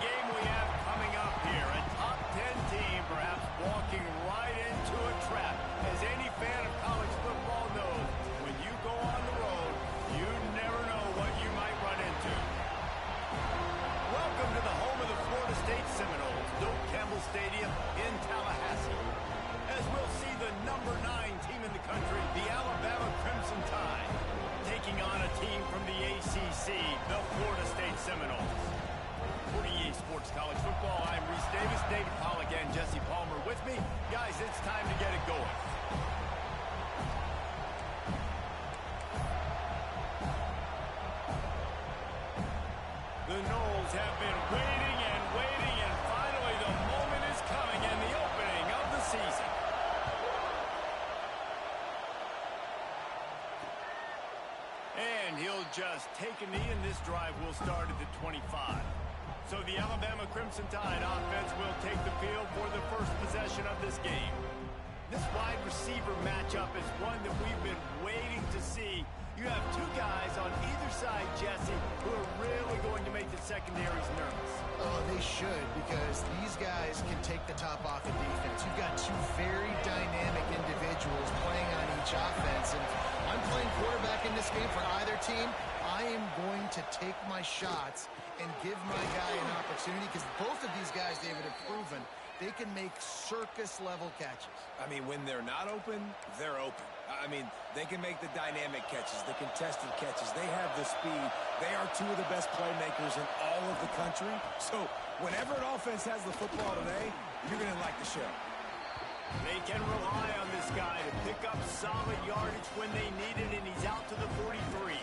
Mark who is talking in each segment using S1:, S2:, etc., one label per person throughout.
S1: game we have coming up here. A top 10 team perhaps walking right into a trap. As any fan of college football knows, when you go on the road, you never know what you might run into. Welcome to the home of the Florida State Seminoles, Doak Campbell Stadium in Tallahassee. As we'll see the number 9 team in the country, the Alabama Crimson Tide, taking on a team from the ACC, the Florida State Seminoles. For EA Sports College Football, I'm Reese Davis, David Pollack, and Jesse Palmer with me. Guys, it's time to get it going. The Noles have been waiting and waiting, and finally the moment is coming and the opening of the season. And he'll just take a knee, and this drive will start at the 25. So the Alabama Crimson Tide offense will take the field for the first possession of this game. This wide receiver matchup is one that we've been waiting to see. You have two guys on either side, Jesse, who are really going to make the secondaries nervous.
S2: Oh, they should, because these guys can take the top off of defense. You've got two very dynamic individuals playing on each offense, and I'm playing quarterback in this game for either team. I am going to take my shots and give my guy an opportunity, because both of these guys, David, have proven they can make circus-level catches.
S3: I mean, when they're not open, they're open. I mean, they can make the dynamic catches, the contested catches. They have the speed. They are two of the best playmakers in all of the country. So whenever an offense has the football today, you're going to like the show.
S1: They can rely on this guy to pick up solid yardage when they need it, and he's out to the 43.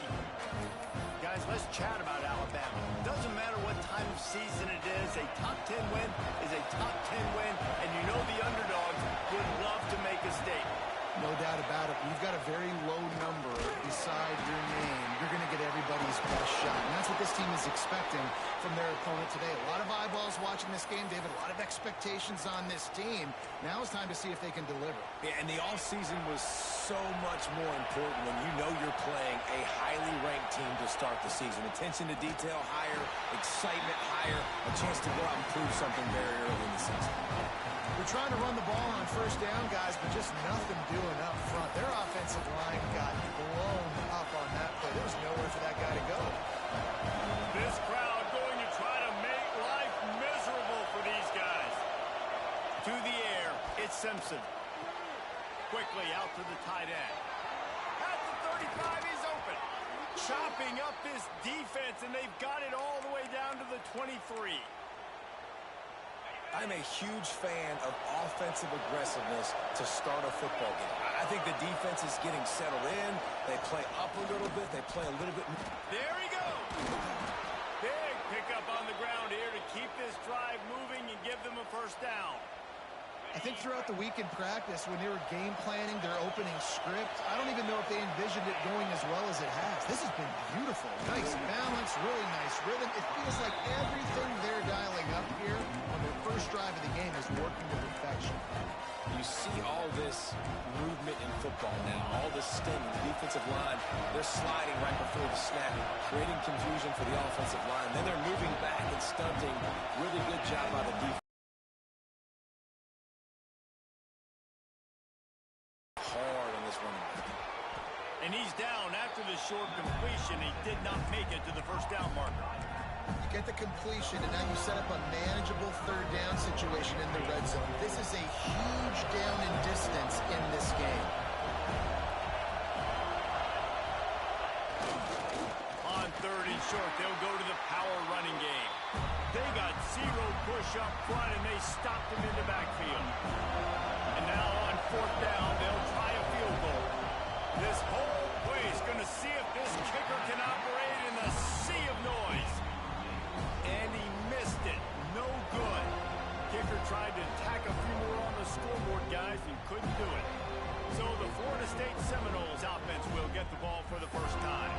S1: Guys, let's chat about Alabama. Doesn't matter what time of season it is, a top 10 win is a top 10 win, and you know the underdogs would love to make a statement.
S2: No doubt about it. You've got a very low number beside your name. You're going to get everybody's best shot. And that's what this team is expecting from their opponent today. A lot of eyeballs watching this game, David. A lot of expectations on this team. Now it's time to see if they can deliver.
S3: Yeah, and the offseason was so much more important when you know you're playing a highly ranked team to start the season. Attention to detail higher, excitement higher, a chance to go out and prove something very early in the season.
S2: We're trying to run the ball on first down, guys, but just nothing doing up front. Their offensive line got blown up on that play. There was nowhere for that guy to go.
S1: This crowd going to try to make life miserable for these guys. To the air, it's Simpson. Quickly out to the tight end. At the 35, he's open. Chopping up this defense, and they've got it all the way down to the 23.
S3: I'm a huge fan of offensive aggressiveness to start a football game. I think the defense is getting settled in. They play up a little bit. They play a little bit.
S1: There he goes. Big pickup on the ground here to keep this drive moving and give them a first down.
S2: I think throughout the week in practice, when they were game planning their opening script, I don't even know if they envisioned it going as well as it has. This has been beautiful. Nice balance, really nice rhythm. It feels like everything they're dialing up here on their first drive of the game is working to perfection.
S3: You see all this movement in football now, all this stemming. The defensive line, they're sliding right before the snap, creating confusion for the offensive line. Then they're moving back and stunting. Really good job by the defense. Hard on this running back.
S1: And he's down after the short completion. He did not make it to the first down marker.
S2: You get the completion, and now you set up a manageable third down situation in the red zone. This is a huge down in distance in this game.
S1: On third and short, they'll go to the power running game. They got zero push up front, and they stopped him in the backfield. And now on fourth down, they'll try a field goal. This whole play is going to see if this kicker can operate in the sea of noise. And he missed it. No good. Kicker tried to tack a few more on the scoreboard, guys, and couldn't do it. So the Florida State Seminoles offense will get the ball for the first time.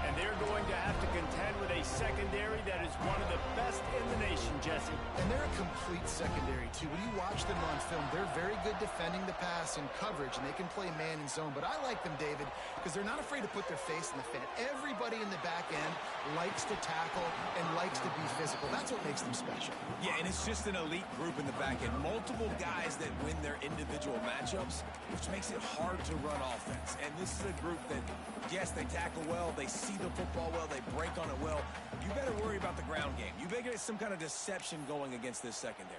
S1: And they're going to have to contend with a secondary that is one of the best in the nation, Jesse.
S2: And they're a complete secondary, too. When you watch them on film, they're very good defending the pass in coverage, and they can play man and zone. But I like them, David, because they're not afraid to put their face in the fan. Everybody in the back end likes to tackle and likes to be physical. That's what makes them special.
S3: Yeah, and it's just an elite group in the back end. Multiple guys that win their individual matchups, which makes it hard to run offense. And this is a group that, yes, they tackle well, they see the football well, they break on it well. You better worry about the ground game. You better get some kind of deception going against this secondary.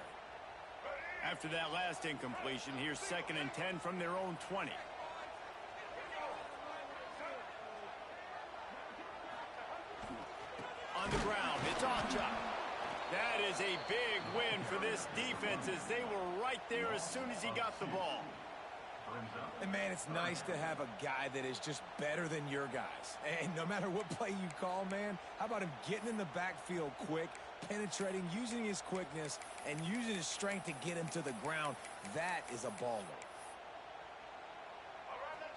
S1: After that last incompletion, here's 2nd and 10 from their own 20. On the ground, it's Ocha. That is a big win for this defense as they were right there as soon as he got the ball.
S3: And, man, it's nice to have a guy that is just better than your guys. And no matter what play you call, man, how about him getting in the backfield quick, penetrating, using his quickness, and using his strength to get him to the ground? That is a baller.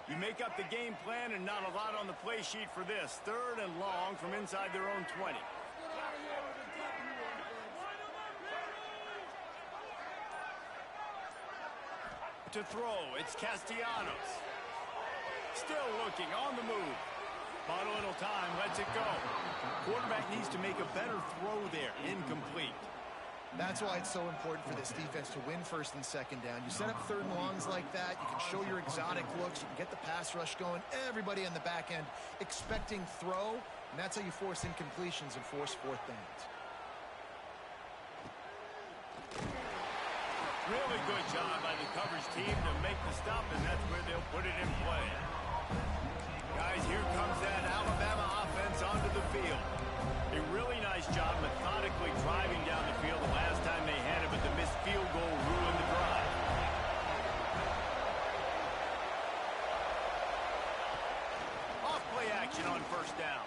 S1: You make up the game plan and not a lot on the play sheet for this. 3rd and long from inside their own 20. To throw, it's Castellanos. Still looking, on the move. Bought a little time, lets it go. Quarterback needs to make a better throw there. Incomplete.
S2: That's why it's so important for this defense to win 1st and 2nd down. You set up 3rd and longs like that. You can show your exotic looks. You can get the pass rush going. Everybody on the back end expecting throw, and that's how you force incompletions and force 4th downs.
S1: Really good job by the coverage team to make the stop, and that's where they'll put it in play. Guys, here comes that Alabama offense onto the field. A really nice job methodically driving down the field the last time they had it, but the missed field goal ruined the drive. Off play action on 1st down.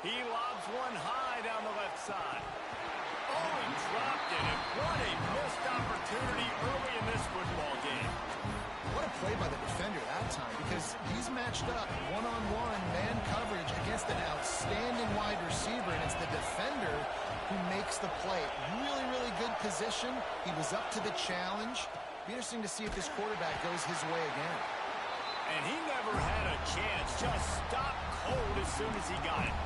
S1: He lobs one high down the left side. Oh, he dropped it, and what a missed opportunity early in this football game.
S2: What a play by the defender that time, because he's matched up one-on-one man coverage against an outstanding wide receiver, and it's the defender who makes the play. Really, really good position. He was up to the challenge. Be interesting to see if this quarterback goes his way again.
S1: And he never had a chance. Just stopped cold as soon as he got it.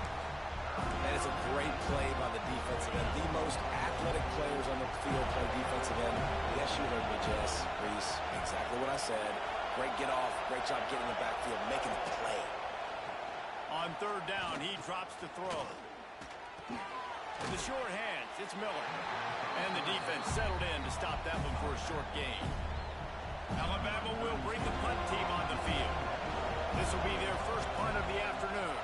S3: That is a great play by the defensive end. The most athletic players on the field play defensive end. Yes, you heard me, Jess, Reese. Exactly what I said. Great get off. Great job getting in the backfield, making the play.
S1: On 3rd down, he drops to throw. In the short hands, it's Miller. And the defense settled in to stop that one for a short gain. Alabama will bring the punt team on the field. This will be their first punt of the afternoon.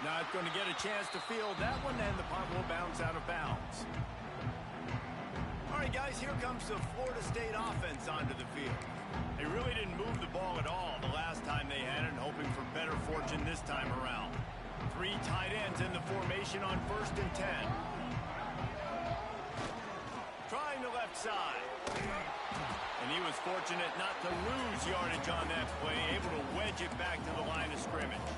S1: Not going to get a chance to field that one, and the punt will bounce out of bounds. All right, guys, here comes the Florida State offense onto the field. They really didn't move the ball at all the last time they had it, and hoping for better fortune this time around. 3 tight ends in the formation on 1st and 10. Trying the left side. And he was fortunate not to lose yardage on that play, able to wedge it back to the line of scrimmage.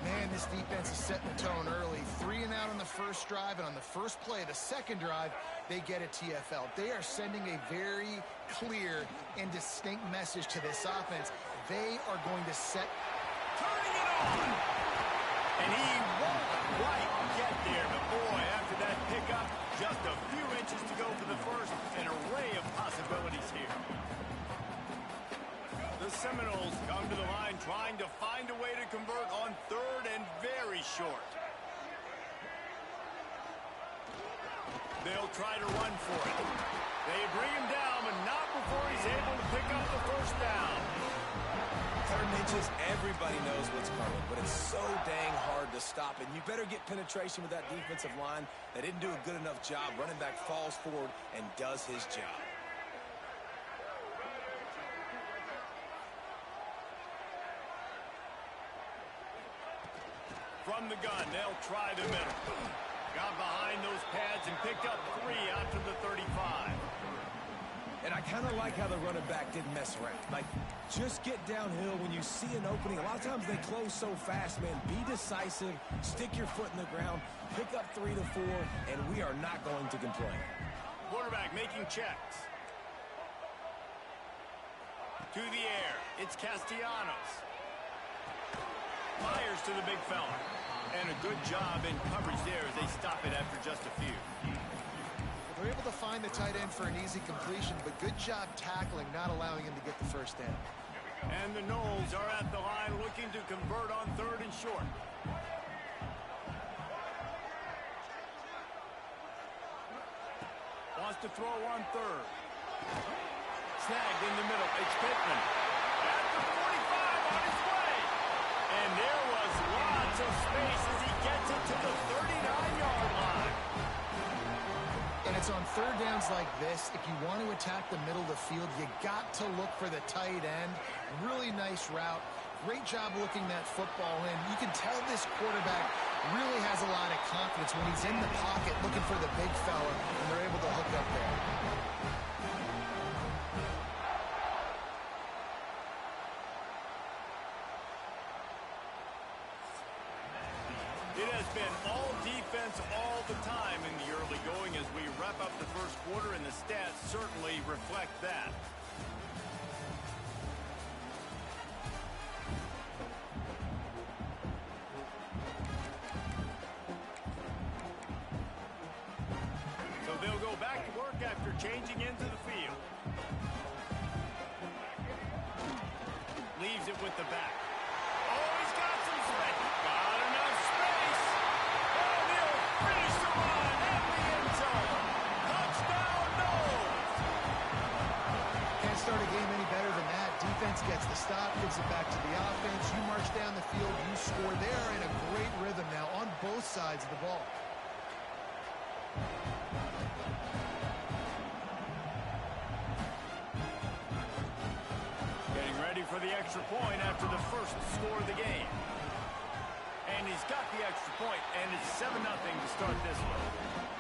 S2: Man, this defense is setting the tone early. 3 and out on the first drive, and on the first play, the second drive, they get a TFL. They are sending a very clear and distinct message to this offense. They are going to set...
S1: Turning it on! And he won't quite get there, but boy, after that pickup, just a few inches to go for the first. An array of possibilities here. The Seminoles come to the line trying to find a way to convert on 3rd and very short. They'll try to run for it. They bring him down, but not before he's able to pick up the 1st down.
S3: 3rd and inches, everybody knows what's coming, but it's so dang hard to stop, and you better get penetration with that defensive line. They didn't do a good enough job. Running back falls forward and does his job.
S1: From the gun, they'll try the middle. Got behind those pads and picked up 3 out to the 35.
S3: And I kind of like how the running back didn't mess around. Like, just get downhill when you see an opening. A lot of times they close so fast, man. Be decisive, stick your foot in the ground, pick up 3 to 4, and we are not going to complain.
S1: Quarterback making checks. To the air, it's Castellanos. Fires to the big fella. And a good job in coverage there as they stop it after just a few.
S2: They're able to find the tight end for an easy completion, but good job tackling, not allowing him to get the first down.
S1: And the Knowles are at the line looking to convert on 3rd and short. Wants to throw on 3rd. Snagged in the middle. It's Pittman. At the 45 on his way. And there was lots of space as he gets it to the 39-yard line.
S2: And it's on 3rd downs like this. If you want to attack the middle of the field, you got to look for the tight end. Really nice route. Great job looking that football in. You can tell this quarterback really has a lot of confidence when he's in the pocket looking for the big fella, and they're able to hook up there.
S1: It has been all defense all the time in the early going as we wrap up the first quarter, and the stats certainly reflect that. So they'll go back to work after changing into the field. Leaves it with the back. Oh, he's got some space. Got enough space. And he'll finish the run at the end zone. Touchdown, Knowles.
S2: Can't start a game any better than that. Defense gets the stop, gives it back to the offense. You march down the field, you score. They're in a great rhythm now on both sides of the ball.
S1: Getting ready for the extra point after the first score of the game. And he's got the extra point, and it's 7-0 to start this one.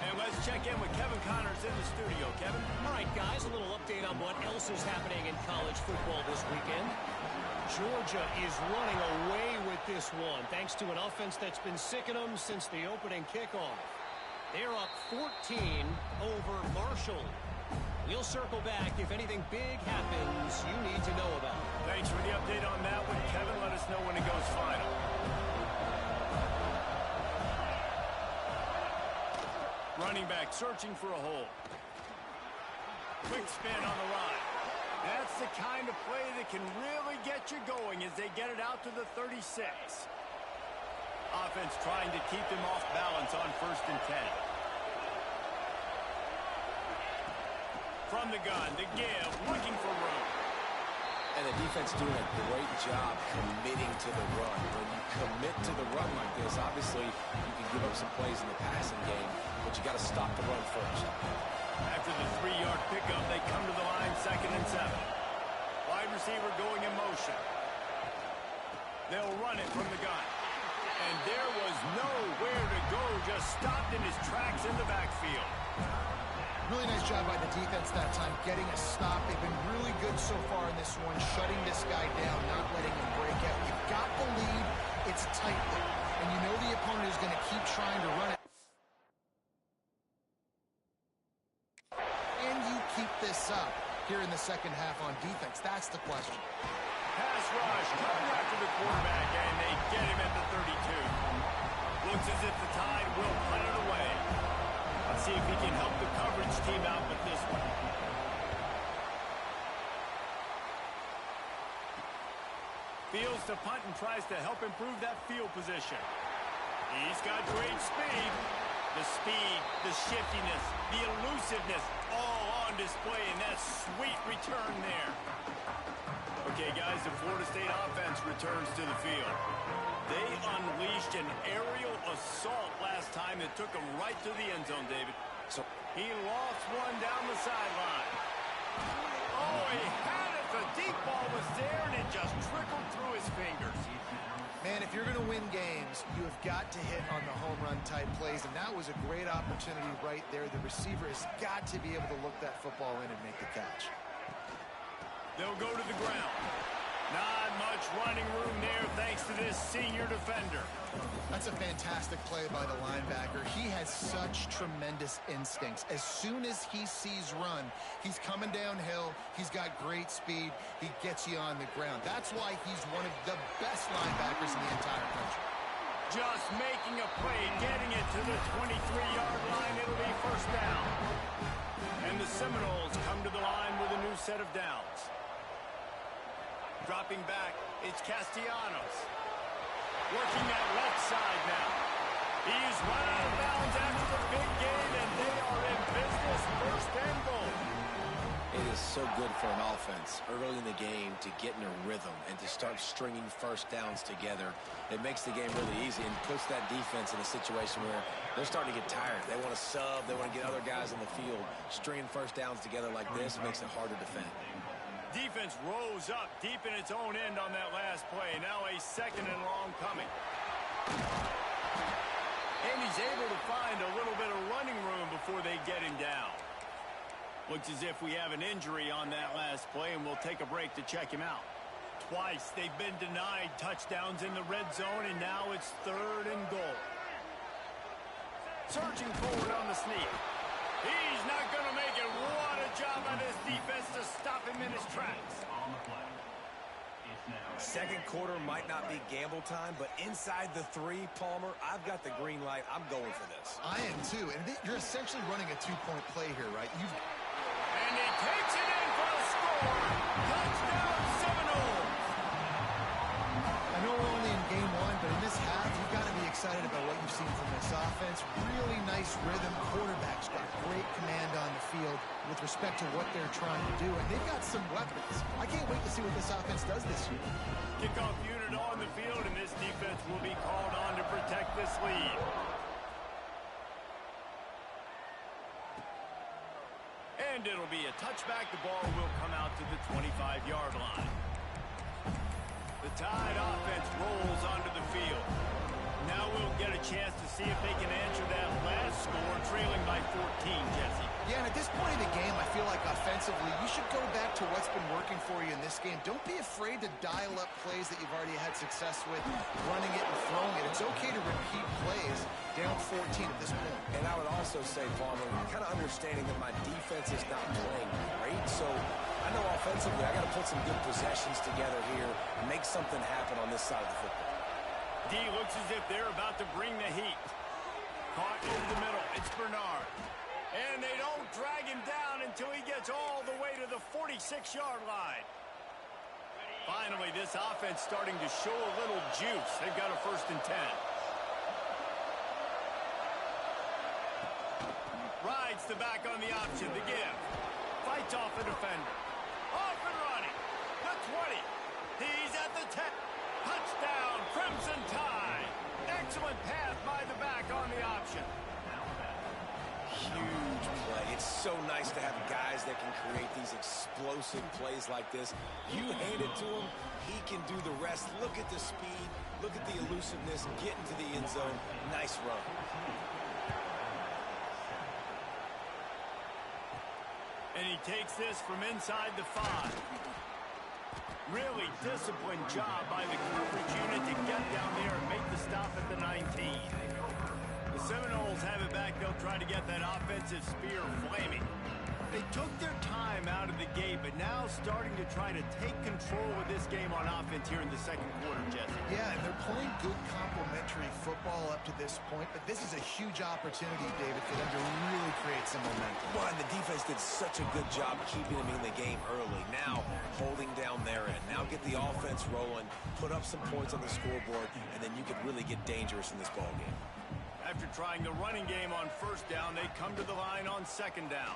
S1: And let's check in with Kevin Connors in the studio. Kevin?
S4: All right, guys, a little update on what else is happening in college football this weekend. Georgia is running away with this one, thanks to an offense that's been sicking them since the opening kickoff. They're up 14 over Marshall. We'll circle back if anything big happens you need to know about.
S1: Thanks for the update on that one, Kevin. Let us know when it goes final. Running back searching for a hole. Quick spin on the run. That's the kind of play that can really get you going as they get it out to the 36. Offense trying to keep them off balance on 1st and 10. From the gun, the give, looking for room.
S3: And the defense doing a great job committing to the run. When you commit to the run like this, obviously you can give up some plays in the passing game, but you got to stop the run first.
S1: After the 3-yard pickup, they come to the line 2nd and 7. Wide receiver going in motion. They'll run it from the gun. And there was nowhere to go, just stopped in his tracks in the backfield.
S2: Really nice job by the defense that time, getting a stop. They've been really good so far in this one, shutting this guy down, not letting him break out. You've got the lead. It's tight there. And you know the opponent is going to keep trying to run it. And you keep this up here in the second half on defense. That's the question.
S1: Pass rush, coming after the quarterback, and they get him at the 32. Looks as if the Tide will punt it away. Let's see if he can help the coverage team out with this one. Fields to punt and tries to help improve that field position. He's got great speed. The speed, the shiftiness, the elusiveness, all on display in that sweet return there. Okay, guys, the Florida State offense returns to the field. They unleashed an aerial assault last time that took them right to the end zone, David. So he lost one down the sideline. Oh, he had it. The deep ball was there, and it just trickled through his fingers.
S2: Man, if you're going to win games, you have got to hit on the home run type plays, and that was a great opportunity right there. The receiver has got to be able to look that football in and make the catch.
S1: They'll go to the ground. Not much running room there thanks to this senior defender.
S2: That's a fantastic play by the linebacker. He has such tremendous instincts. As soon as he sees run, he's coming downhill. He's got great speed. He gets you on the ground. That's why he's one of the best linebackers in the entire country.
S1: Just making a play, getting it to the 23-yard line. It'll be first down. And the Seminoles come to the line with a new set of downs. Dropping back, it's Castellanos. Working that left side now. He's run out of bounds after the big game, and they are in business, first and goal.
S3: It is so good for an offense early in the game to get in a rhythm and to start stringing first downs together. It makes the game really easy and puts that defense in a situation where they're starting to get tired. They want to sub. They want to get other guys in the field. Stringing first downs together like this makes it hard to defend.
S1: Defense rose up deep in its own end on that last play. Now a second and long coming. And he's able to find a little bit of running room before they get him down. Looks as if we have an injury on that last play, and we'll take a break to check him out. Twice they've been denied touchdowns in the red zone, and now it's third and goal. Surging forward on the sneak. He's not going to make it. What a job by this defense to stop him in his tracks.
S3: Second quarter might not be gamble time, but inside the 3, Palmer, I've got the green light. I'm going for this.
S2: I am too. And you're essentially running a 2-point play here, right?
S1: And he takes it in for a score. Touchdown, Seminoles.
S2: I know we're only in game 1, but in this half, you've got to be excited about what you've seen from this offense. Really nice rhythm. Quarterback's got great command on the field with respect to what they're trying to do, and they've got some weapons. I can't wait to see what this offense does this year.
S1: Kickoff unit on the field, and this defense will be called on to protect this lead. And it'll be a touchback. The ball will come out to the 25-yard line. The Tide offense rolls onto the field. Now we'll get a chance to see if they can answer that last score, trailing by 14, Jesse.
S2: Yeah, and at this point in the game, I feel like offensively, you should go back to what's been working for you in this game. Don't be afraid to dial up plays that you've already had success with, running it and throwing it. It's okay to repeat plays down 14 at this point.
S3: And I would also say, Palmer, kind of understanding that my defense is not playing great, so I know offensively I got to put some good possessions together here and make something happen on this side of the football.
S1: D looks as if they're about to bring the heat. Caught in the middle. It's Bernard. And they don't drag him down until he gets all the way to the 46-yard line. Finally, this offense starting to show a little juice. They've got a 1st and 10. Rides the back on the option. The give. Fights off a defender. Off and running. The 20. He's at the 10. Touchdown, Crimson Tide. Excellent pass by the back on the option.
S3: Huge play. It's so nice to have guys that can create these explosive plays like this. You hand it to him, he can do the rest. Look at the speed. Look at the elusiveness. Get into the end zone. Nice run.
S1: And he takes this from inside the 5. Really disciplined job by the coverage unit to get down there and make the stop at the 19. The Seminoles have it back. They'll try to get that offensive spear flaming. They took their time out of the gate, but now starting to try to take control of this game on offense here in the second quarter, Jesse.
S2: Yeah, and they're playing good complementary football up to this point, but this is a huge opportunity, David, for them to really create some momentum.
S3: Well, and the defense did such a good job keeping them in the game early. Now, holding down their end. Now get the offense rolling, put up some points on the scoreboard, and then you could really get dangerous in this ball game.
S1: After trying the running game on 1st down, they come to the line on 2nd down.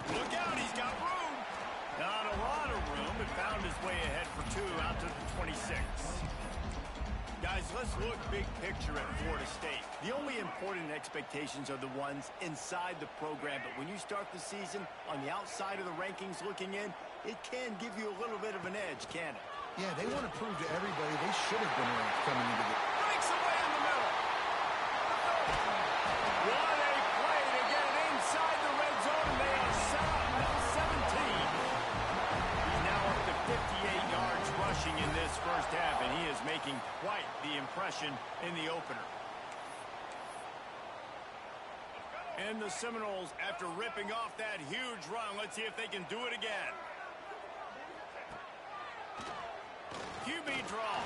S1: Look out, he's got room. Not a lot of room, but found his way ahead for 2 out to the 26. Guys, let's look big picture at Florida State. The only important expectations are the ones inside the program, but when you start the season on the outside of the rankings looking in, it can give you a little bit of an edge, can't it?
S2: Yeah, they want to prove to everybody they should have been ranked coming into the...
S1: Breaks away in the middle. What a play to get inside the red zone, and they are set up at the 17. He's now up making quite the impression in the opener. And the Seminoles, after ripping off that huge run, let's see if they can do it again. QB draw.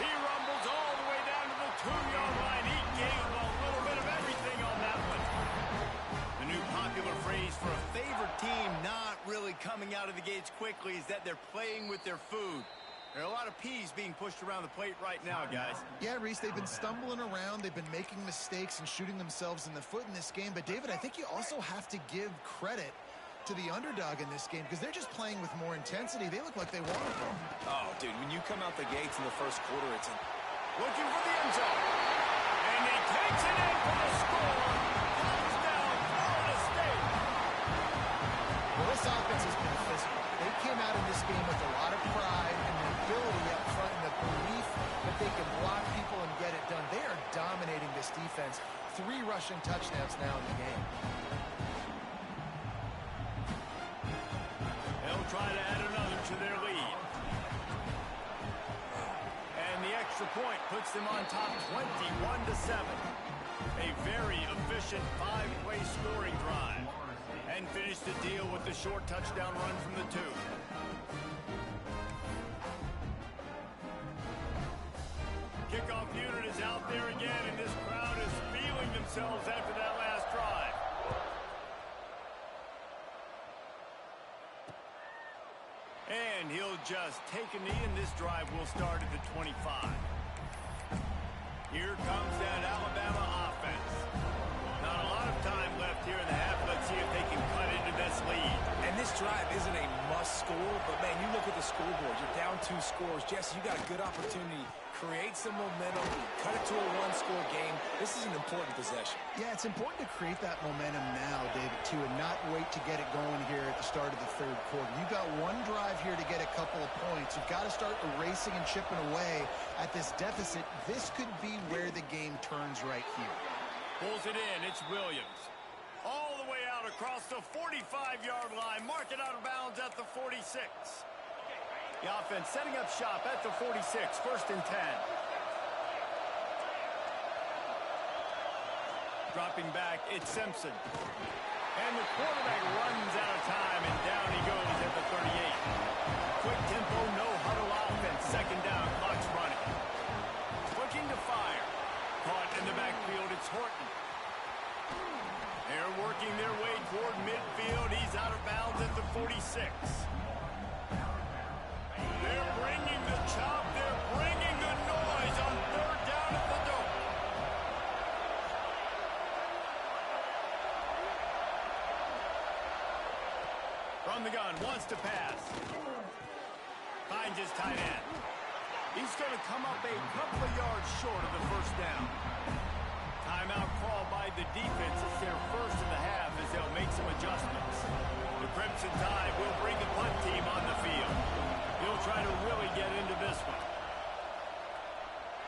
S1: He rumbles all the way down to the 2-yard line. He gave a little bit of everything on that one. The new popular phrase for a favored team not really coming out of the gates quickly is that they're playing with their food. There are a lot of peas being pushed around the plate right now, guys.
S2: Yeah, Reese, they've been stumbling around. They've been making mistakes and shooting themselves in the foot in this game. But, David, I think you also have to give credit to the underdog in this game because they're just playing with more intensity. They look like they want it.
S3: Oh, dude, when you come out the gates in the first quarter, it's
S1: looking for the end zone. And he takes it in for the score. Touchdown, Florida State.
S2: Well, this offense has been physical. They came out in this game with a lot of pride and the ability up front and the belief that they can block people and get it done. They are dominating this defense. 3 rushing touchdowns now in the game.
S1: They'll try to add another to their lead. And the extra point puts them on top 21-7. A very efficient 5-play scoring drive. And finish the deal with the short touchdown run from the 2. Kickoff unit is out there again, and this crowd is feeling themselves after that last drive. And he'll just take a knee, and this drive will start at the 25. Here comes that Alabama offense. Not a lot of time left here in the half. Let's see if they can cut into this lead.
S3: And this drive isn't a must score, but, man, you look at the scoreboard. You're down 2 scores. Jesse, you got a good opportunity. Create some momentum. Cut it to a 1-score game. This is an important possession.
S2: Yeah, it's important to create that momentum now, David, too, and not wait to get it going here at the start of the 3rd quarter. You've got 1 drive here to get a couple of points. You've got to start erasing and chipping away at this deficit. This could be where the game turns right here.
S1: Pulls it in. It's Williams. All the way out across the 45-yard line. Mark it out of bounds at the 46. The offense setting up shop at the 46. 1st and 10. Dropping back, it's Simpson. And the quarterback runs out of time, and down he goes at the 38. Quick tempo, no huddle offense. 2nd down, clock's running. Looking to fire. Caught in the backfield, it's Horton. They're working their way toward midfield. He's out of bounds at the 46. They're bringing the chop. They're bringing the noise on 3rd down at the Dome. From the gun, wants to pass. Finds his tight end. He's going to come up a couple of yards short of the 1st down. Timeout call by the defense. It's their 1st of the half as they'll make some adjustments. The Crimson Tide will bring the punt team on the field. He'll try to really get into this one.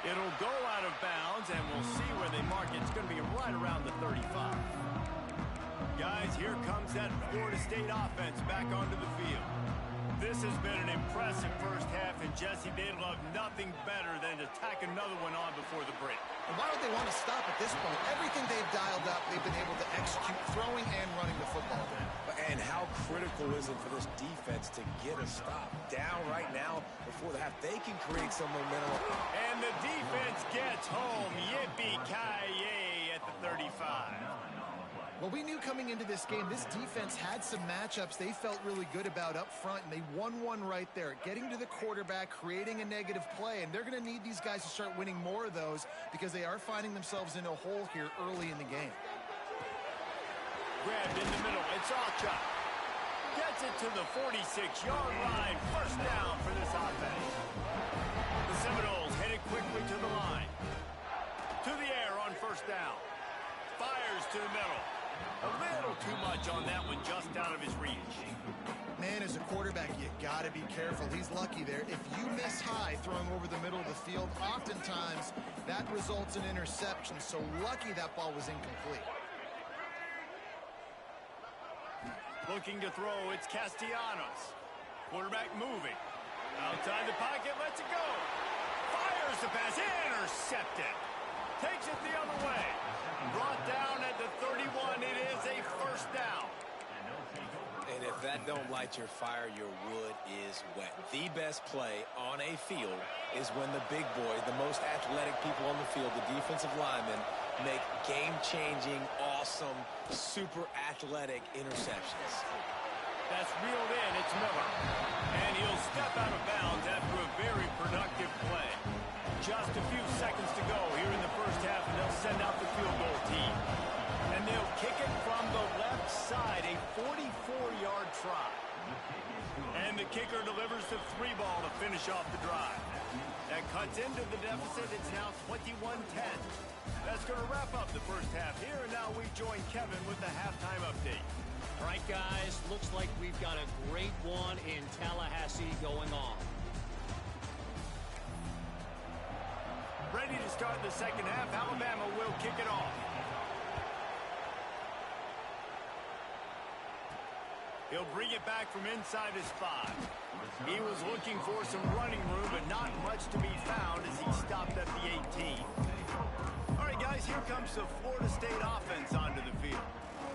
S1: It'll go out of bounds, and we'll see where they mark it. It's going to be right around the 35. Guys, here comes that Florida State offense back onto the field. This has been an impressive 1st half, and Jesse, they'd love nothing better than to tack another one on before the break.
S2: And why would they want to stop at this point? Everything they've dialed up, they've been able to execute throwing and running the football.
S3: And how critical is it for this defense to get a stop? Down right now before the half. They can create some momentum.
S1: And the defense gets home. Yippee-ki-yay at the 35.
S2: Well, we knew coming into this game, this defense had some matchups they felt really good about up front, and they won one right there, getting to the quarterback, creating a negative play, and they're going to need these guys to start winning more of those because they are finding themselves in a hole here early in the game.
S1: Grabbed in the middle, it's Alchuk. Gets it to the 46-yard line. 1st down for this offense. The Seminoles headed quickly to the line. To the air on 1st down. Fires to the middle. A little too much on that one, just out of his reach.
S2: Man, as a quarterback, you got to be careful. He's lucky there. If you miss high throwing over the middle of the field, oftentimes that results in interception. So lucky that ball was incomplete.
S1: Looking to throw, it's Castellanos. Quarterback moving. Outside the pocket, lets it go. Fires the pass, intercepted. Takes it the other way. Brought down at the 31. It is a first down.
S3: And if that don't light your fire, your wood is wet. The best play on a field is when the big boys, the most athletic people on the field, the defensive linemen, make game-changing, awesome, super athletic interceptions.
S1: That's reeled in. It's Miller. And he'll step out of bounds after a very productive play. Just a few seconds to go here in the first half, and they'll send out the field goal team. And they'll kick it from the left side, a 44-yard try. And the kicker delivers the 3-ball to finish off the drive. That cuts into the deficit. It's now 21-10. That's going to wrap up the first half here, and now we join Kevin with the halftime update.
S4: All right, guys, looks like we've got a great one in Tallahassee going on.
S1: Ready to start the second half. Alabama will kick it off. He'll bring it back from inside his 5. He was looking for some running room, but not much to be found as he stopped at the 18. All right, guys, here comes the Florida State offense onto the field.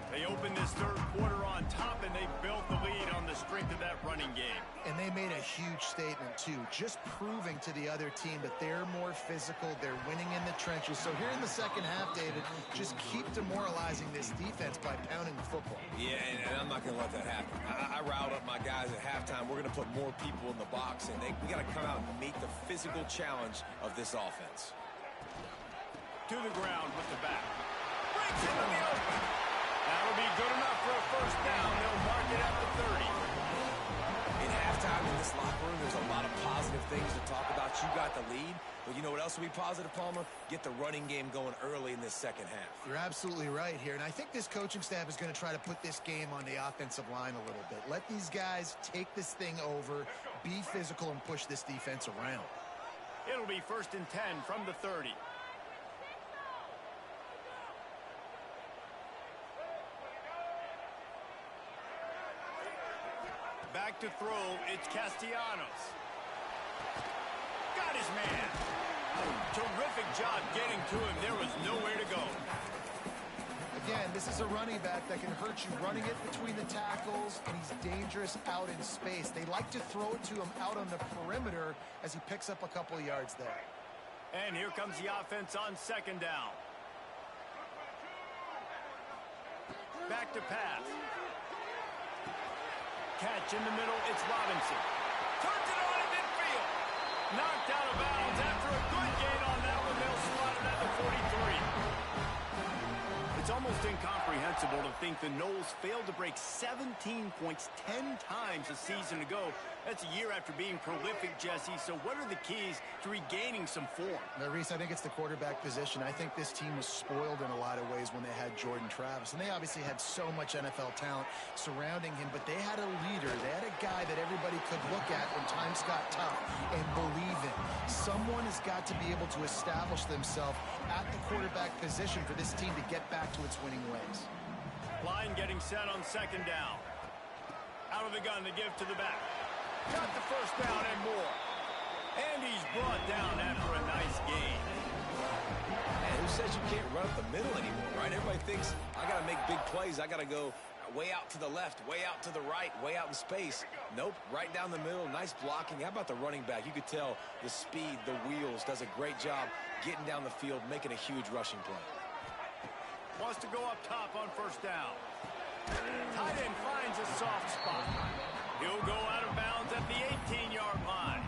S1: They opened this third quarter on top, and they built the lead on the strength of that running game.
S2: And they made a huge statement, too, just proving to the other team that they're more physical, they're winning in the trenches. So here in the second half, David, just keep demoralizing this defense by pounding the football.
S3: Yeah, and I'm not going to let that happen. I riled up my guys at halftime. We're going to put more people in the box, and we got to come out and meet the physical challenge of this offense.
S1: To the ground with the back. Breaks into the open. That'll be good enough for a first down. They'll mark it at the 30.
S3: In halftime in this locker room, there's a lot of positive things to talk about. You got the lead, but you know what else will be positive, Palmer? Get the running game going early in this second half.
S2: You're absolutely right here, and I think this coaching staff is going to try to put this game on the offensive line a little bit. Let these guys take this thing over, be physical, and push this defense around.
S1: It'll be 1st and 10 from the 30. Back to throw, it's Castellanos. Got his man. Terrific job getting to him. There was nowhere to go.
S2: Again, this is a running back that can hurt you running it between the tackles, and he's dangerous out in space. They like to throw it to him out on the perimeter as he picks up a couple of yards there.
S1: And here comes the offense on second down. Back to pass. Catch in the middle, it's Robinson. Turns it on in midfield. Knocked out of bounds after a good gain on that one. They'll slot it at the 43. It's almost incomprehensible to think the Noles failed to break 17 points 10 times a season ago. That's a year after being prolific, Jesse. So what are the keys to regaining some form?
S2: Now, Reese, I think it's the quarterback position. I think this team was spoiled in a lot of ways when they had Jordan Travis. And they obviously had so much NFL talent surrounding him, but they had a leader. They had a guy that everybody could look at when times got tough and believe in. Someone has got to be able to establish themselves at the quarterback position for this team to get back to its winning ways.
S1: Line getting set on second down. Out of the gun to give to the back. Got the first down and more. And he's brought down after a nice gain.
S3: Man, who says you can't run up the middle anymore, right? Everybody thinks, I got to make big plays. I got to go way out to the left, way out to the right, way out in space. Nope, right down the middle, nice blocking. How about the running back? You could tell the speed, the wheels, does a great job getting down the field, making a huge rushing play.
S1: Wants to go up top on first down. Tight end finds a soft spot. He'll go out of bounds at the 18-yard line.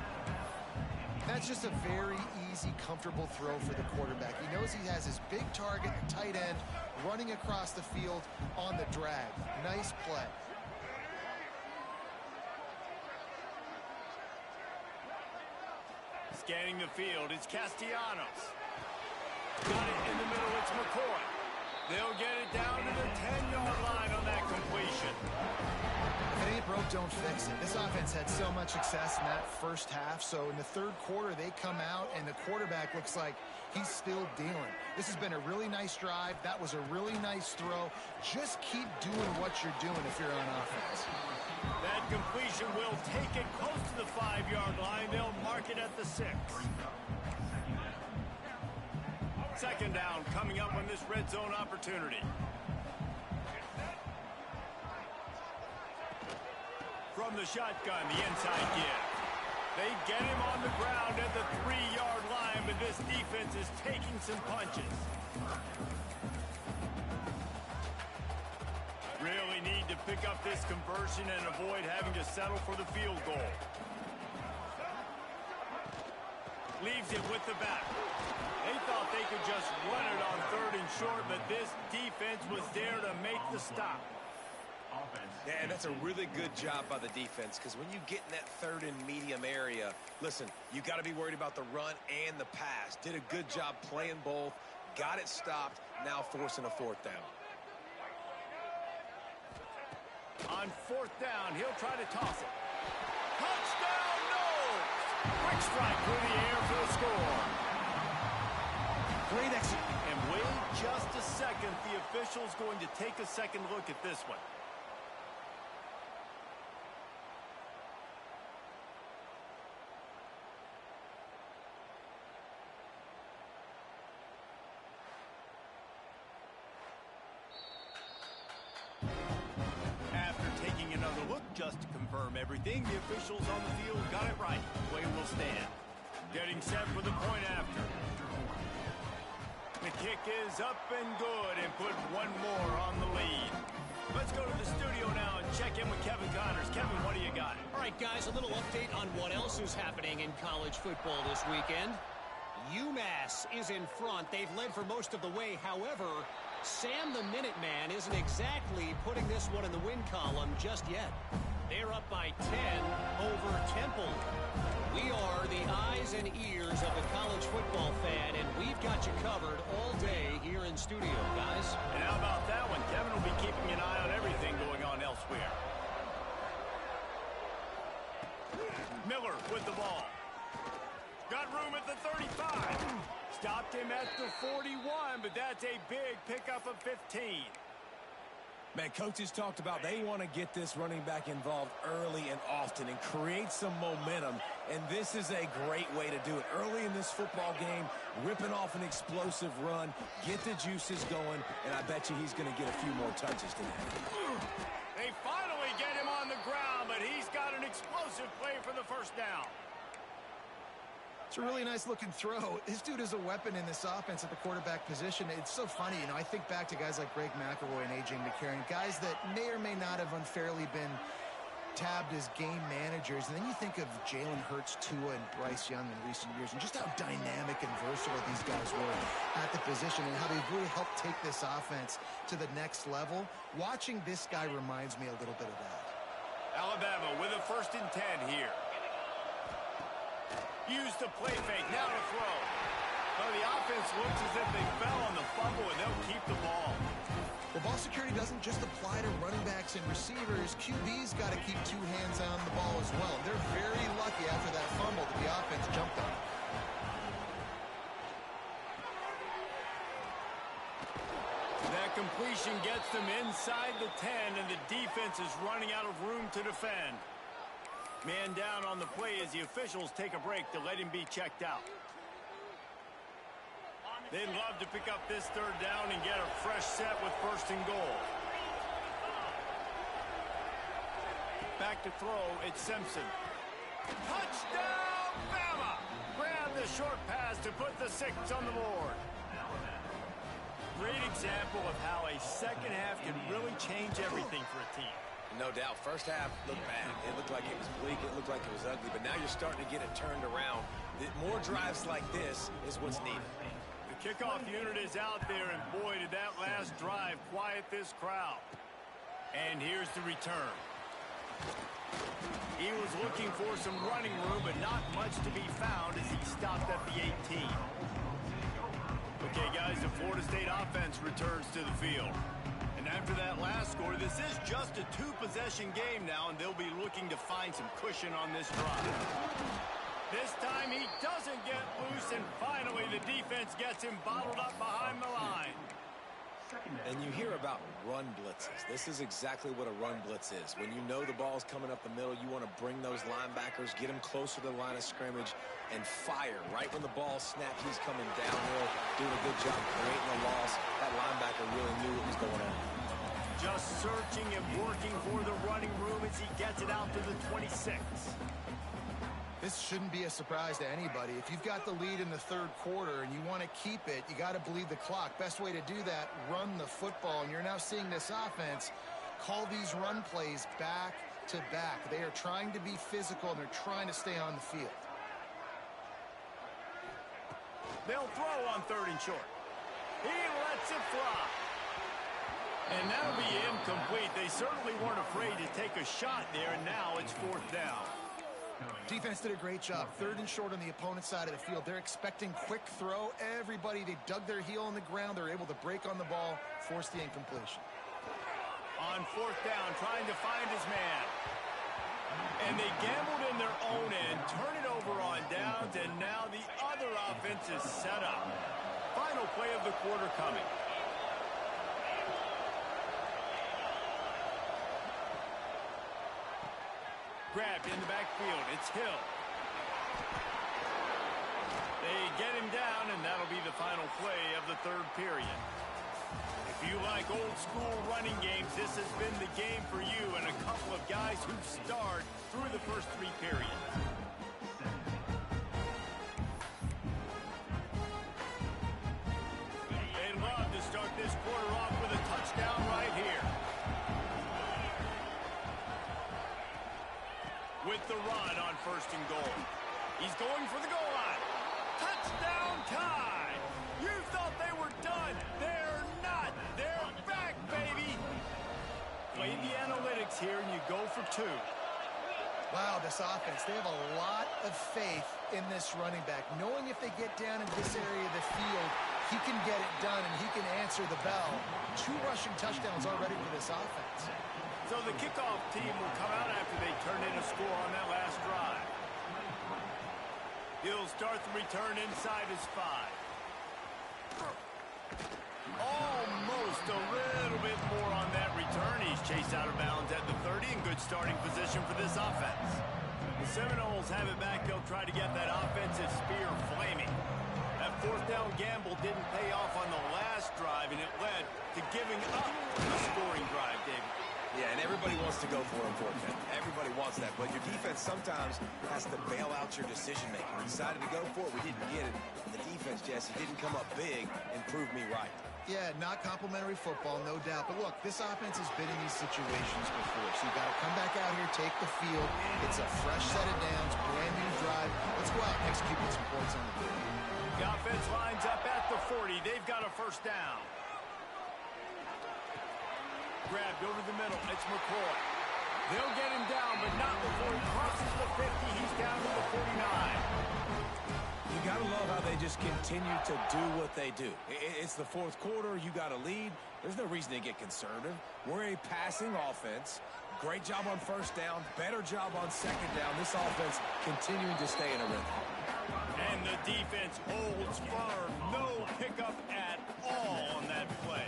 S2: That's just a very easy, comfortable throw for the quarterback. He knows he has his big target, the tight end, running across the field on the drag. Nice play.
S1: Scanning the field, it's Castellanos. Got it in the middle, it's McCoy. They'll get it down to the 10-yard line on that completion.
S2: If it ain't broke, don't fix it. This offense had so much success in that first half, so in the third quarter, they come out, and the quarterback looks like he's still dealing. This has been a really nice drive. That was a really nice throw. Just keep doing what you're doing if you're on offense.
S1: That completion will take it close to the 5-yard line. They'll mark it at the 6. Second down coming up on this red zone opportunity. From the shotgun, the inside give. They get him on the ground at the 3-yard line, but this defense is taking some punches. Really need to pick up this conversion and avoid having to settle for the field goal. Leaves it with the back. They thought they could just run it on 3rd and short, but this defense was there to make the stop.
S3: Yeah, and that's a really good job by the defense, because when you get in that 3rd and medium area, listen, you got to be worried about the run and the pass. Did a good job playing both, got it stopped, now forcing a 4th down.
S1: On 4th down, he'll try to toss it. Touchdown, no! Quick strike through the air for the score.
S2: Great exit.
S1: And wait just a second. The official's going to take a second look at this one. Just to confirm everything, the officials on the field got it right. Play will stand. Getting set for the point after. The kick is up and good and put one more on the lead. Let's go to the studio now and check in with Kevin Connors. Kevin, what do you got?
S4: All right, guys, a little update on what else is happening in college football this weekend. UMass is in front. They've led for most of the way. However, Sam the Minuteman isn't exactly putting this one in the win column just yet. They're up by 10 over Temple. We are the eyes and ears of the college football fan, and we've got you covered all day here in studio, guys.
S1: And how about that one? Kevin will be keeping an eye on everything going on elsewhere. Miller with the ball. Got room at the 35. Stopped him at the 41, but that's a big pickup of 15.
S3: Man, coaches talked about they want to get this running back involved early and often and create some momentum, and this is a great way to do it. Early in this football game, ripping off an explosive run, get the juices going, and I bet you he's going to get a few more touches today.
S1: They finally get him on the ground, but he's got an explosive play for the first down.
S2: It's a really nice-looking throw. This dude is a weapon in this offense at the quarterback position. It's so funny, you know, I think back to guys like Greg McElroy and A.J. McCarron, guys that may or may not have unfairly been tabbed as game managers. And then you think of Jalen Hurts, Tua, and Bryce Young in recent years, and just how dynamic and versatile these guys were at the position and how they've really helped take this offense to the next level. Watching this guy reminds me a little bit of that.
S1: Alabama with a 1st and 10 here. Use the play fake, now to throw. So the offense looks as if they fell on the fumble, and they'll keep the ball.
S2: Well, ball security doesn't just apply to running backs and receivers. QB's got to keep 2 hands on the ball as well. They're very lucky after that fumble that the offense jumped on.
S1: That completion gets them inside the 10, and the defense is running out of room to defend. Man down on the play as the officials take a break to let him be checked out. They'd love to pick up this 3rd down and get a fresh set with 1st and goal. Back to throw, it's Simpson. Touchdown, Bama! Grab the short pass to put the 6 on the board. Great example of how a second half can really change everything for a team.
S3: No doubt. First half looked bad. It looked like it was bleak. It looked like it was ugly. But now you're starting to get it turned around. More drives like this is what's needed.
S1: The kickoff unit is out there, and boy, did that last drive quiet this crowd. And here's the return. He was looking for some running room, but not much to be found as he stopped at the 18. Okay, guys, the Florida State offense returns to the field. And after that last score, this is just a two-possession game now, and they'll be looking to find some cushion on this drive. This time he doesn't get loose, and finally the defense gets him bottled up behind the line.
S3: And you hear about run blitzes. This is exactly what a run blitz is. When you know the ball's coming up the middle, you want to bring those linebackers, get them closer to the line of scrimmage, and fire. Right when the ball snapped, he's coming downhill, doing a good job creating a loss. That linebacker really knew what was going on.
S1: Just searching and working for the running room as he gets it out to the 26.
S2: This shouldn't be a surprise to anybody. If you've got the lead in the third quarter and you want to keep it, you got to bleed the clock. Best way to do that, run the football. And you're now seeing this offense call these run plays back to back. They are trying to be physical, and they're trying to stay on the field.
S1: They'll throw on 3rd and short. He lets it fly. And that'll be incomplete. They certainly weren't afraid to take a shot there, and now it's 4th down.
S2: Defense did a great job. 3rd and short on the opponent's side of the field. They're expecting quick throw. Everybody, they dug their heel on the ground. They're able to break on the ball, force the incompletion.
S1: On 4th down, trying to find his man. And they gambled in their own end, turn it over on downs, and now the other offense is set up. Final play of the quarter coming. Grabbed in the backfield. It's Hill. They get him down, and that'll be the final play of the 3rd period. If you like old school running games, this has been the game for you and a couple of guys who've starred through the first 3 periods. They'd love to start this quarter off with a touchdown right here. With the run on 1st and goal. He's going for the goal line. Touchdown tie! You thought they were done. They're not. They're back, baby. Play the analytics here, and you go for 2.
S2: Wow, this offense, they have a lot of faith in this running back, knowing if they get down in this area of the field, he can get it done, and he can answer the bell. 2 rushing touchdowns already for this offense.
S1: So the kickoff team will come out after they turn in a score on that last drive. He'll start the return inside his 5. Almost a little bit more on that return. He's chased out of bounds at the 30 in good starting position for this offense. The Seminoles have it back. They'll try to get that offensive spear flaming. That 4th down gamble didn't pay off on the last drive, and it led to giving up the scoring drive, David.
S3: Yeah, and everybody wants to go for it, Portman. Everybody wants that, but your defense sometimes has to bail out your decision-making. We decided to go for it. We didn't get it. And the defense, Jesse, didn't come up big and prove me right.
S2: Yeah, not complimentary football, no doubt. But look, this offense has been in these situations before, so you've got to come back out here, take the field. It's a fresh set of downs, brand new drive. Let's go out and execute with some points on the board.
S1: The offense lines up at the 40. They've got a 1st down. Grabbed over the middle. It's McCoy. They'll get him down, but not before he crosses the 50. He's down to the 49.
S3: You got to love how they just continue to do what they do. It's the 4th quarter. You got a lead. There's no reason to get conservative. We're a passing offense. Great job on 1st down. Better job on 2nd down. This offense continuing to stay in a rhythm.
S1: And the defense holds firm. No pickup at all on that play.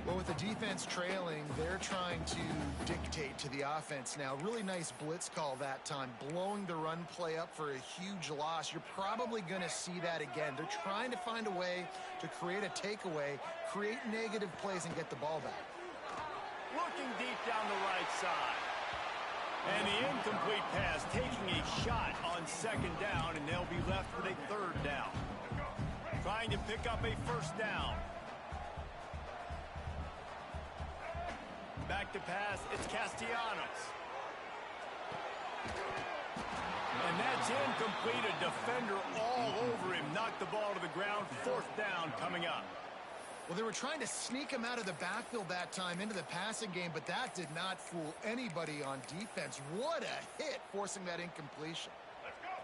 S2: Well, with the defense trailing, they're trying to dictate to the offense now. Really nice blitz call that time, blowing the run play up for a huge loss. You're probably going to see that again. They're trying to find a way to create a takeaway, create negative plays, and get the ball back.
S1: Looking deep down the right side. And the incomplete pass taking a shot on 2nd down, and they'll be left with a 3rd down. Trying to pick up a 1st down. Back to pass, it's Castellanos. And that's incomplete. A defender all over him. Knocked the ball to the ground. 4th down coming up.
S2: Well, they were trying to sneak him out of the backfield that time into the passing game, but that did not fool anybody on defense. What a hit, forcing that incompletion.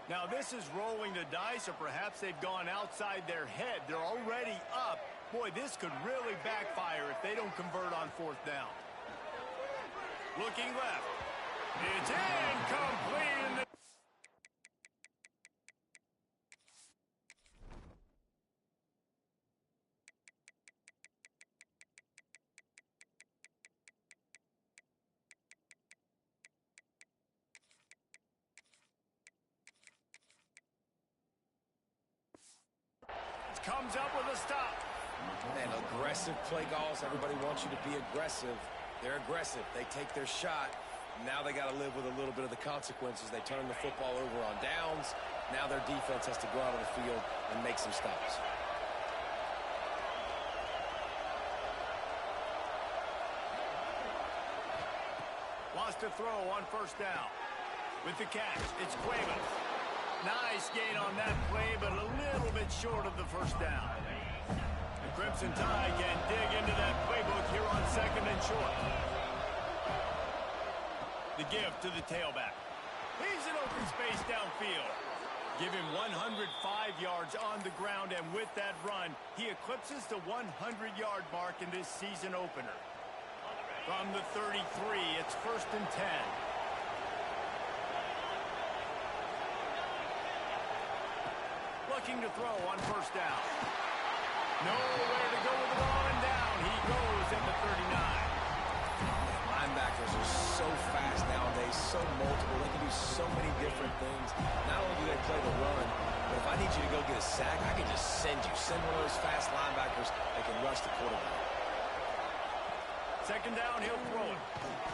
S1: Now, this is rolling the dice, or perhaps they've gone outside their head. They're already up Boy, this could really backfire if they don't convert on fourth down. Looking left. It's incomplete. Comes up with a stop.
S3: Man, aggressive play calls. Everybody wants you to be aggressive. They're aggressive. They take their shot. Now they got to live with a little bit of the consequences. They turn the football over on downs. Now their defense has to go out on the field and make some stops.
S1: Lost a throw on first down. With the catch, it's Cuevas. Nice gain on that play, but a little bit short of the first down. The Crimson Tide can dig into that playbook here on second and short. The give to the tailback. He's in open space downfield. Give him 105 yards on the ground, and with that run, he eclipses the 100-yard mark in this season opener. From the 33, it's first and 10. Looking to throw on first down. Nowhere to go with the ball, and down he goes at the 39.
S3: Linebackers are so fast nowadays, so multiple. They can do so many different things. Not only do they play the run, but if I need you to go get a sack, I can just send one of those fast linebackers that can rush the quarterback.
S1: Second down, he'll throw it.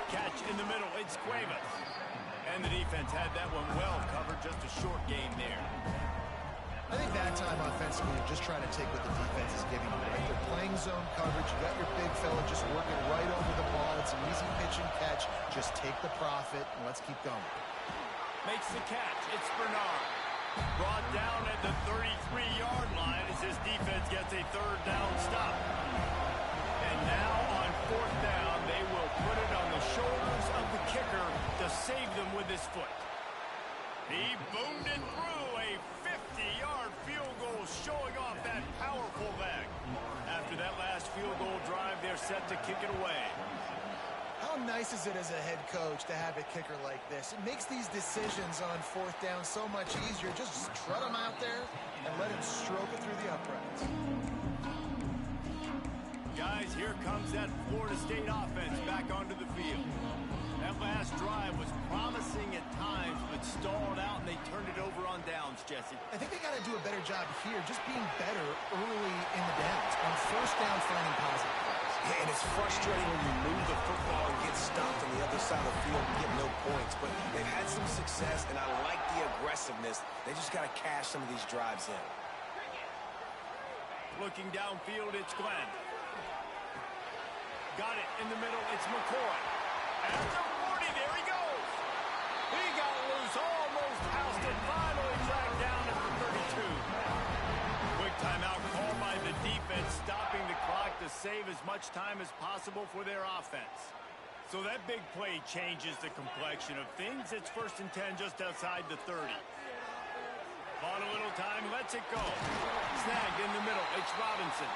S1: Catch in the middle, it's Cuevas. And the defense had that one well covered, just a short gain there.
S2: I think that time offensively, you're just trying to take what the defense is giving you. Right? They're playing zone coverage. You got your big fella just working right over the ball. It's an easy pitch and catch. Just take the profit, and let's keep going.
S1: Makes the catch. It's Bernard. Brought down at the 33-yard line as his defense gets a third down stop. And now on fourth down, they will put it on the shoulders of the kicker to save them with his foot. He boomed it through a 50-yard field goal, showing off that powerful leg. After that last field goal drive, they're set to kick it away.
S2: How nice is it as a head coach to have a kicker like this? It makes these decisions on fourth down so much easier. Just trot him out there and let him stroke it through the uprights.
S1: Guys, here comes that Florida State offense back onto the field. That last drive was promising at times, but stalled out, and they turned it over on downs, Jesse.
S2: I think they got to do a better job here, just being better early in the downs. On first down, finding positive plays.
S3: Yeah, and it's frustrating when you move the football and get stopped on the other side of the field and get no points. But they've had some success, and I like the aggressiveness. They just got to cash some of these drives in.
S1: Looking downfield, it's Glenn. Got it in the middle, it's McCoy. At the 40, there he goes. He got loose, almost housed it, finally dragged down at the 32. Quick timeout called by the defense, stopping the clock to save as much time as possible for their offense. So that big play changes the complexion of things. It's first and 10 just outside the 30. On a little time, lets it go. Snagged in the middle, it's Robinson.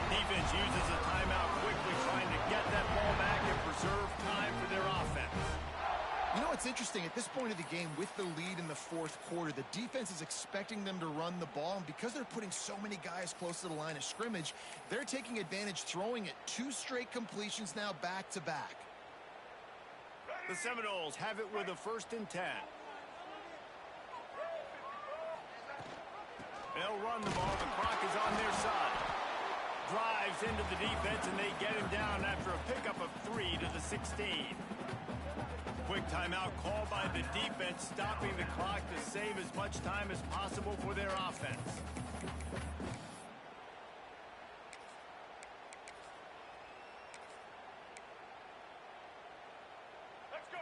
S1: Defense uses a timeout quickly, trying to get that ball back and preserve time for their offense.
S2: You know, it's interesting. At this point of the game, with the lead in the fourth quarter, the defense is expecting them to run the ball. And because they're putting so many guys close to the line of scrimmage, they're taking advantage, throwing it 2 straight completions now back-to-back.
S1: The Seminoles have it with a first and 10. They'll run the ball. The clock is on their side. Drives into the defense, and they get him down after a pickup of 3 to the 16. Quick timeout called by the defense, stopping the clock to save as much time as possible for their offense.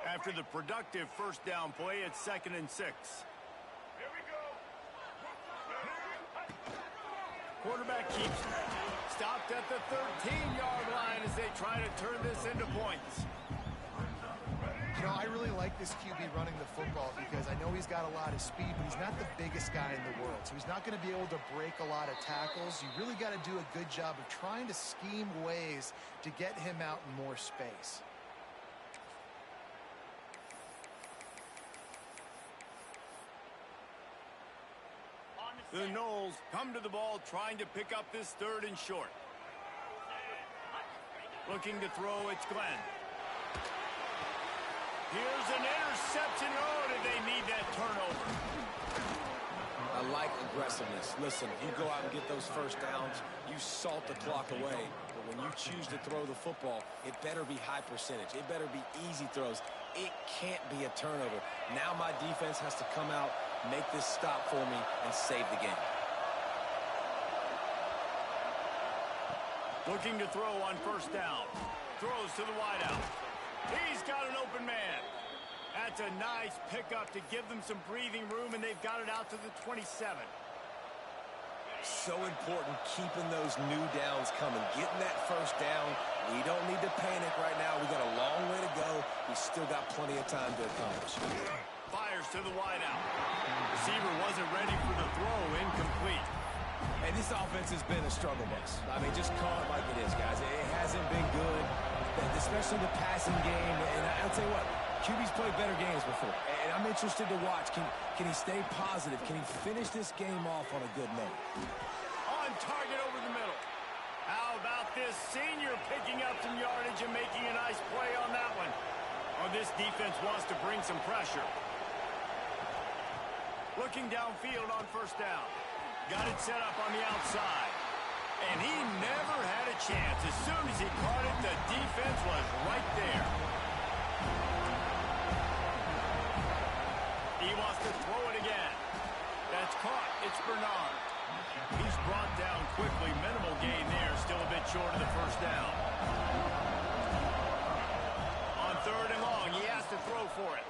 S1: After the productive first down play, it's second and 6. Quarterback keeps stopped at the 13-yard line as they try to turn this into points.
S2: You know, I really like this QB running the football because I know he's got a lot of speed, but he's not the biggest guy in the world. So he's not going to be able to break a lot of tackles. You really got to do a good job of trying to scheme ways to get him out in more space.
S1: The Noles come to the ball trying to pick up this 3rd and short. Looking to throw, it's Glenn. Here's an interception. Oh, did they need that turnover?
S3: I like aggressiveness. Listen, you go out and get those first downs, you salt the clock away. But when you choose to throw the football, it better be high percentage. It better be easy throws. It can't be a turnover. Now my defense has to come out, make this stop for me, and save the game.
S1: Looking to throw on 1st down. Throws to the wideout. He's got an open man. That's a nice pickup to give them some breathing room, and they've got it out to the 27.
S3: So important keeping those new downs coming. Getting that 1st down. We don't need to panic right now. We got a long way to go. We still got plenty of time to accomplish.
S1: Fires to the wideout. Receiver wasn't ready for the throw. Incomplete.
S3: And this offense has been a struggle bus. I mean, just call it like it is, guys. It hasn't been good, especially the passing game. And I'll tell you what, QB's played better games before. And I'm interested to watch. Can he stay positive? Can he finish this game off on a good note?
S1: On target over the middle. How about this senior picking up some yardage and making a nice play on that one? Oh, this defense wants to bring some pressure. Looking downfield on 1st down. Got it set up on the outside. And he never had a chance. As soon as he caught it, the defense was right there. He wants to throw it again. That's caught. It's Bernard. He's brought down quickly. Minimal gain there. Still a bit short of the 1st down. On 3rd and long, he has to throw for it.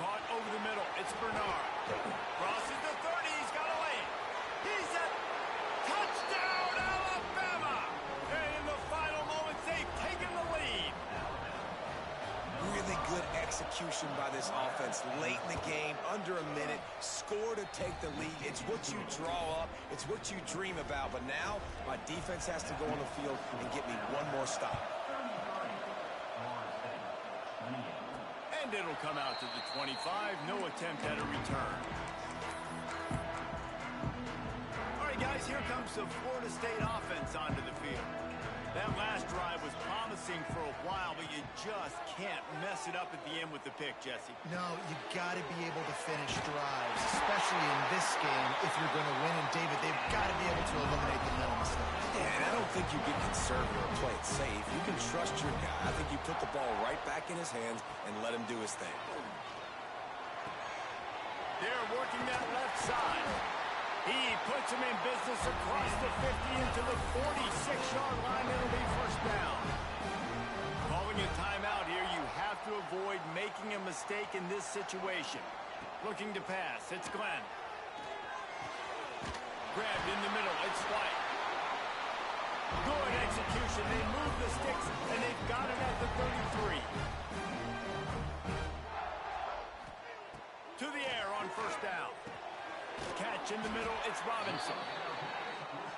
S1: Caught over the middle. It's Bernard. Crosses the 30. He's got a lane. He's at touchdown, Alabama. And in the final moments, they've taken the lead.
S3: Really good execution by this offense late in the game, under a minute, score to take the lead. It's what you draw up. It's what you dream about. But now my defense has to go on the field and get me one more stop.
S1: And it'll come out to the 25. No attempt at a return. All right, guys, here comes the Florida State offense onto the field. That last drive was promising for a while, but you just can't mess it up at the end with the pick, Jesse.
S2: No, you got to be able to finish drives, especially in this game if you're going to win. And, David, they've got to be able to eliminate the mental mistakes.
S3: Yeah, and I don't think you get conservative or play it safe. You can trust your guy. I think you put the ball right back in his hands and let him do his thing.
S1: They're working that left side. He puts him in business across the 50 into the 46-yard line. It'll be 1st down. Calling a timeout here. You have to avoid making a mistake in this situation. Looking to pass. It's Glenn. Grabbed in the middle. It's White. Good execution. They move the sticks, and they've got it at the 33. To the air on 1st down. Catch in the middle, it's Robinson.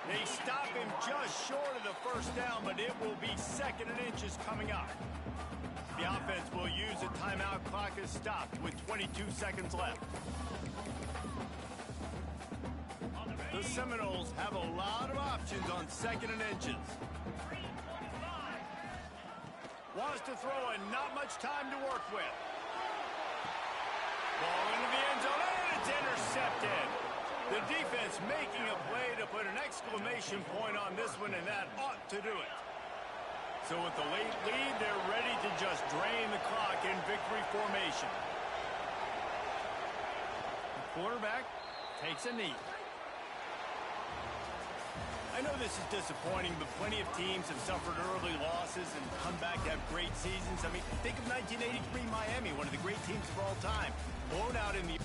S1: They stop him just short of the 1st down, but it will be 2nd and inches coming up. The offense will use a timeout. Clock is stopped with 22 seconds left. The Seminoles have a lot of options on 2nd and inches. Wants to throw and not much time to work with. Ball into the end zone, and it's intercepted. The defense making a play to put an exclamation point on this one, and that ought to do it. So with the late lead, they're ready to just drain the clock in victory formation. The quarterback takes a knee. I know this is disappointing, but plenty of teams have suffered early losses and come back to have great seasons. I mean, think of 1983 Miami, one of the great teams of all time. Blown out in the